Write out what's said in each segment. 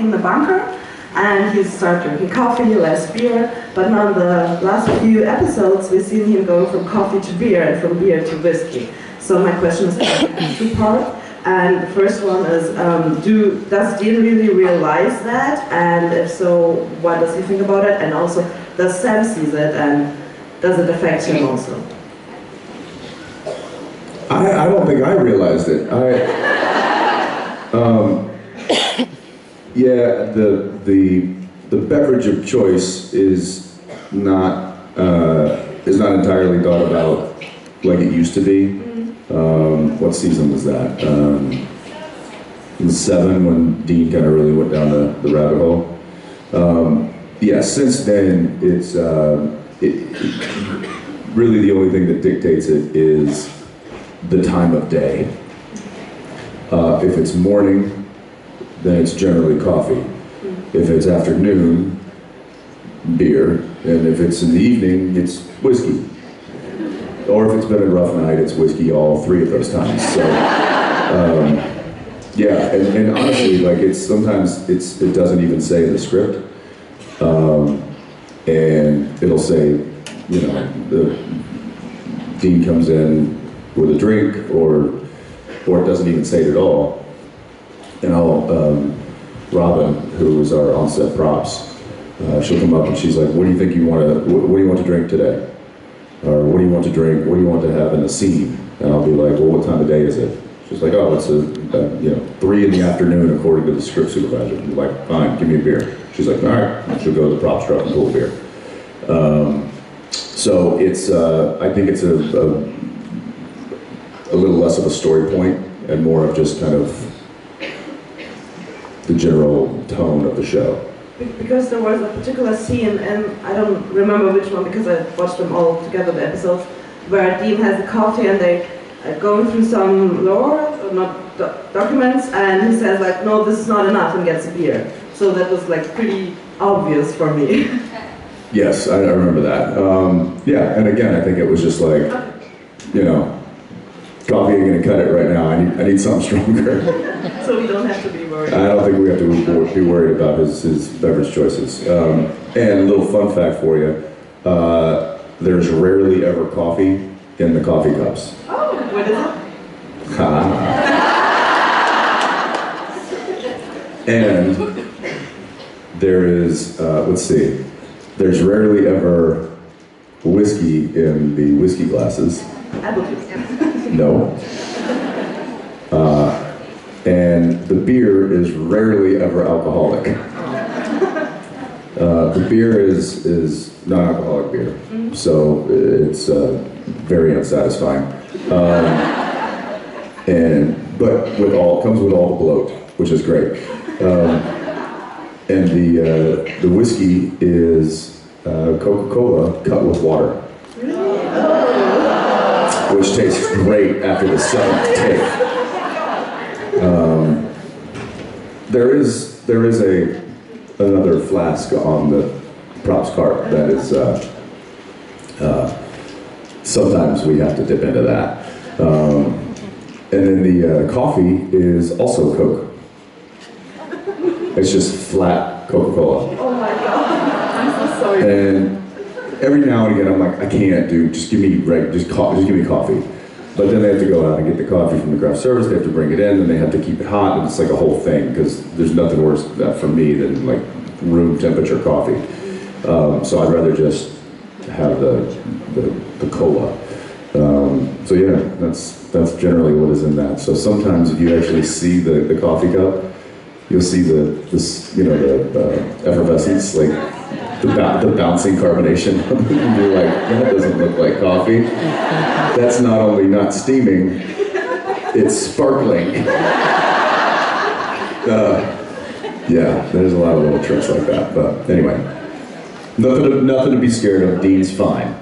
in the bunker, and he started drinking coffee, less beer, but now in the last few episodes we've seen him go from coffee to beer and from beer to whiskey. So my question is two-part, and the first one is, does Dean really realize that, and if so, what does he think about it, and also does Sam sees it, and does it affect him also? I don't think I realized it. Yeah, the beverage of choice is not entirely thought about like it used to be. What season was that? It was 7 when Dean kind of really went down the rabbit hole. Yeah, since then it's really the only thing that dictates it is the time of day. If it's morning, then it's generally coffee. If it's afternoon, beer. And if it's in the evening, it's whiskey. Or if it's been a rough night, it's whiskey all 3 of those times. So, yeah, and honestly, like sometimes it doesn't even say in the script. And it'll say, you know, the Dean comes in with a drink, or it doesn't even say it at all. And Robin, who is our on-set props, she'll come up and she's like, "What do you think you want to? What do you want to drink today? Or what do you want to drink? What do you want to have in the scene?" And I'll be like, "Well, what time of day is it?" She's like, "Oh, it's 3 in the afternoon according to the script supervisor." I'm like, "Fine, give me a beer." She's like, "All right." She'll go to the props truck and pull a beer. So it's I think it's a little less of a story point and more of just kind of the general tone of the show. Because there was a particular scene, and I don't remember which one because I watched them all together, the episodes, where Dean has the coffee and they are going through some lore, or not documents, and he says like, "No, this is not enough," and gets a beer. So that was like pretty obvious for me. Yes, I remember that. Yeah, and again, I think it was just like, you know, coffee ain't gonna cut it right now. I need something stronger. So we don't have to be worried. I don't think we have to be worried about his beverage choices. And a little fun fact for you, there's rarely ever coffee in the coffee cups. Oh, what is it? And there is, let's see, there's rarely ever whiskey in the whiskey glasses. Apple juice. No. And the beer is rarely ever alcoholic. The beer is non-alcoholic beer, so it's very unsatisfying. But comes with all the bloat, which is great. And the whiskey is Coca-Cola cut with water, which tastes great after the 7th take. There is another flask on the props cart that is sometimes we have to dip into that. And then the coffee is also Coke. It's just flat Coca-Cola. Oh my God, I'm so sorry. And every now and again I'm like, I can't do, just give me coffee. But then they have to go out and get the coffee from the craft service, they have to bring it in, and they have to keep it hot, and it's like a whole thing, because there's nothing worse for me than like room temperature coffee. So I'd rather just have the cola. So yeah, that's generally what is in that. So sometimes if you actually see the coffee cup, you'll see the effervescence, like the bouncing carbonation. And you're like, that doesn't look like coffee. That's not only not steaming, it's sparkling. Yeah, there's a lot of little tricks like that. But anyway, nothing to be scared of. Dean's fine.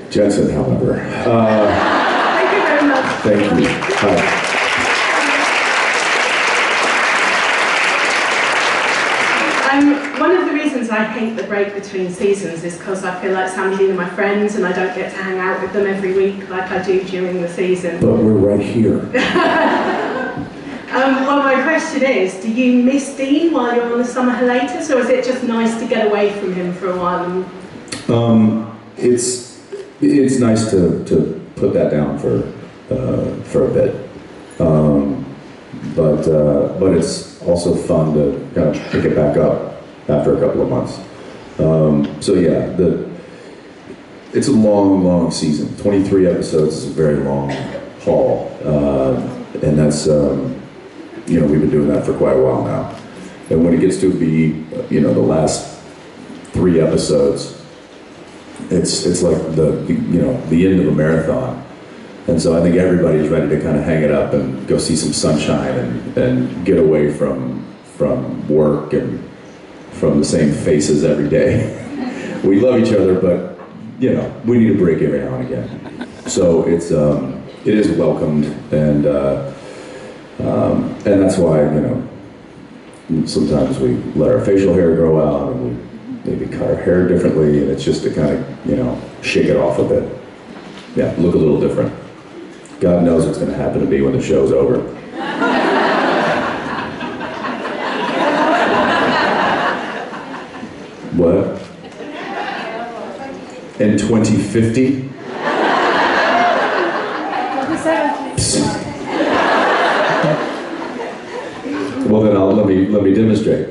Jensen, however. Thank you very much. Thank you. Hi. One of the reasons I hate the break between seasons is because I feel like Sam and Dean are my friends and I don't get to hang out with them every week like I do during the season. But we're right here. Well, my question is, do you miss Dean while you're on the summer hiatus, or is it just nice to get away from him for a while? It's nice to put that down for a bit, but it's also fun to kind of pick it back up after a couple of months. So yeah, it's a long season. 23 episodes is a very long haul, and that's we've been doing that for quite a while now. And when it gets to be the last 3 episodes, it's like the end of a marathon. And so I think everybody's ready to kind of hang it up and go see some sunshine and get away from work and from the same faces every day. We love each other, but we need a break every now and again. So it is welcomed, and that's why sometimes we let our facial hair grow out, and we maybe cut our hair differently, and it's just to kind of shake it off a bit. Yeah, look a little different. God knows what's going to happen to me when the show's over. What? In 2050? Well, then let me demonstrate.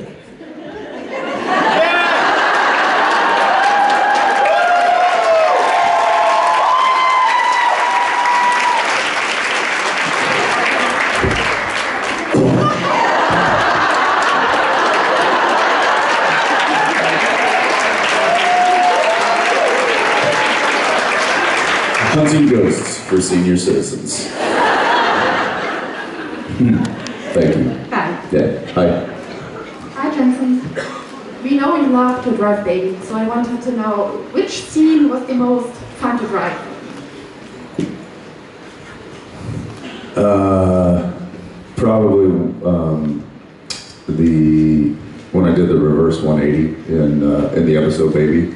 Hunting ghosts for senior citizens. Thank you. Hi. Yeah. Hi. Hi, Jensen. We know you love to drive daily, so I wanted to know which scene was the most fun to drive? Probably when I did the reverse 180 in the episode Baby.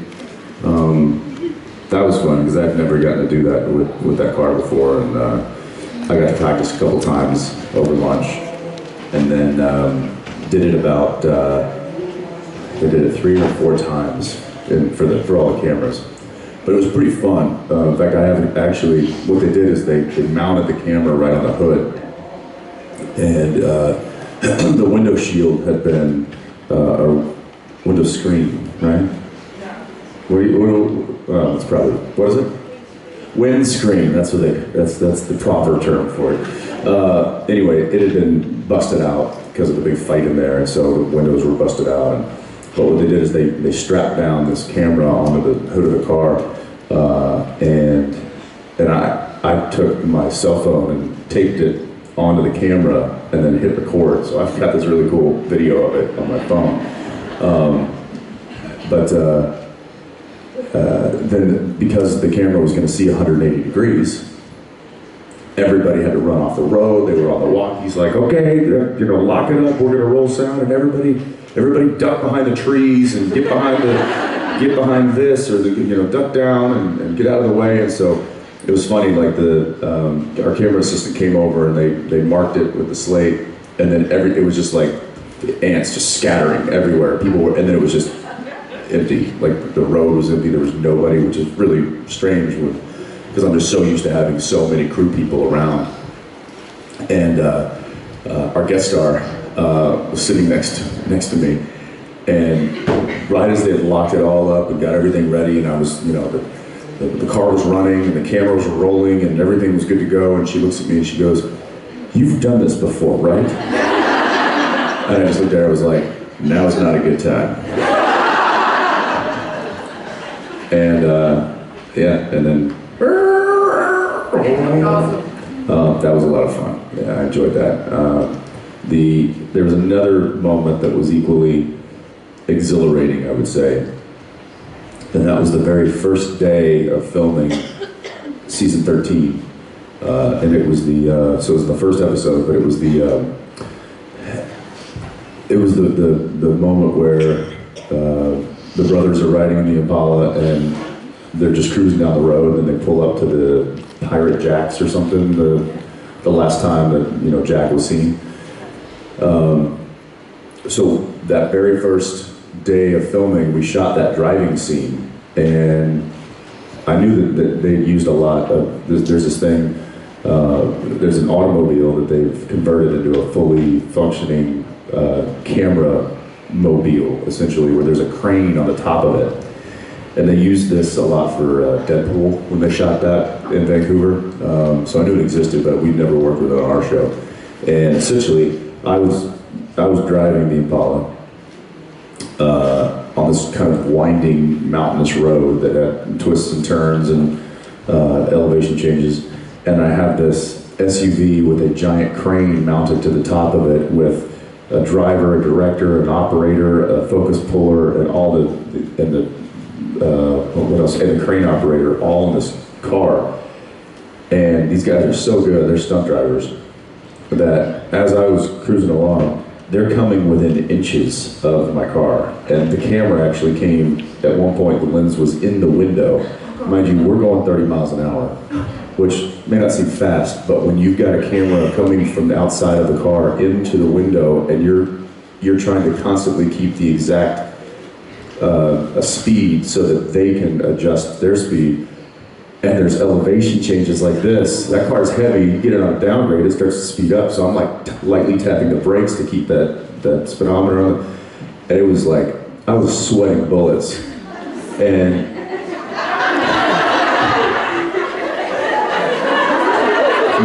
That was fun because I've never gotten to do that with that car before, and I got to practice a couple times over lunch, and then did it about they did it 3 or 4 times for all the cameras. But it was pretty fun. In fact, I haven't actually. What they did is they mounted the camera right on the hood, and the window shield had been a window screen, right? It's probably, what is it? Windscreen. That's the proper term for it. Anyway, it had been busted out because of a big fight in there, and so the windows were busted out. But what they did is they strapped down this camera onto the hood of the car, and I took my cell phone and taped it onto the camera and then hit record. So I've got this really cool video of it on my phone. Then because the camera was going to see 180 degrees, everybody had to run off the road. They were on the walkies like, okay, lock it up, we're going to roll sound, and everybody duck behind the trees and get behind this, or duck down and get out of the way. And so it was funny, like our camera assistant came over and they marked it with the slate, and then it was just like ants just scattering everywhere. And then it was just empty, like the road was empty, there was nobody, which is really strange because I'm just so used to having so many crew people around. And our guest star was sitting next to me, and right as they had locked it all up and got everything ready, and I was, the car was running and the cameras were rolling and everything was good to go, and she looks at me and she goes, "You've done this before, right?" And I just looked at her, I was like, "Now's not a good time." And and then that was a lot of fun. Yeah, I enjoyed that. There was another moment that was equally exhilarating, I would say, and that was the very first day of filming season 13, and it was so it was the first episode, but it was the moment where the brothers are riding in the Impala and they're just cruising down the road, and they pull up to the Pirate Jacks or something, the last time that Jack was seen, So that very first day of filming, we shot that driving scene, and I knew that they'd used a lot of, there's this thing, there's an automobile that they've converted into a fully functioning camera mobile, essentially, where there's a crane on the top of it. And they used this a lot for Deadpool when they shot that in Vancouver. So I knew it existed, but we'd never worked with it on our show. And essentially, I was driving the Impala on this kind of winding mountainous road that had twists and turns and elevation changes. And I have this SUV with a giant crane mounted to the top of it with a driver, a director, an operator, a focus puller, and all what else? And the crane operator, all in this car. And these guys are so good, they're stunt drivers, that as I was cruising along, they're coming within inches of my car. And the camera actually came, at one point the lens was in the window. Mind you, we're going 30 miles an hour, which may not seem fast, but when you've got a camera coming from the outside of the car into the window, and you're trying to constantly keep the exact speed so that they can adjust their speed, and there's elevation changes like this, that car's heavy, you get it on a downgrade, it starts to speed up, so I'm like lightly tapping the brakes to keep that speedometer on it, and it was like, I was sweating bullets, and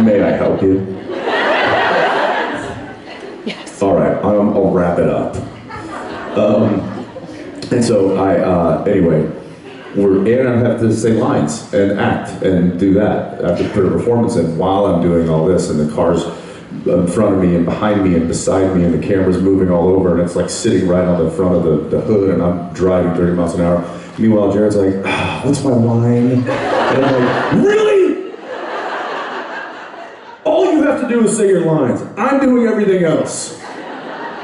may I help you? Yes. All right, I'll wrap it up. And so anyway, I have to say lines and act and do that. I have to put a performance in while I'm doing all this, and the car's in front of me and behind me and beside me, and the camera's moving all over, and it's like sitting right on the front of the hood, and I'm driving 30 miles an hour. Meanwhile, Jared's like, what's my line? And I'm like, really? All you have to do is say your lines. I'm doing everything else.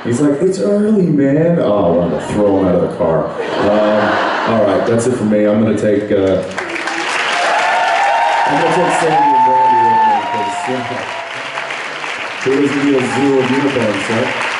He's like, it's early, man. Oh, I'm gonna throw him out of the car. All right, that's it for me. I'm gonna take Sandy and Brandy with me, because it was gonna be a zoo of unicorns, right?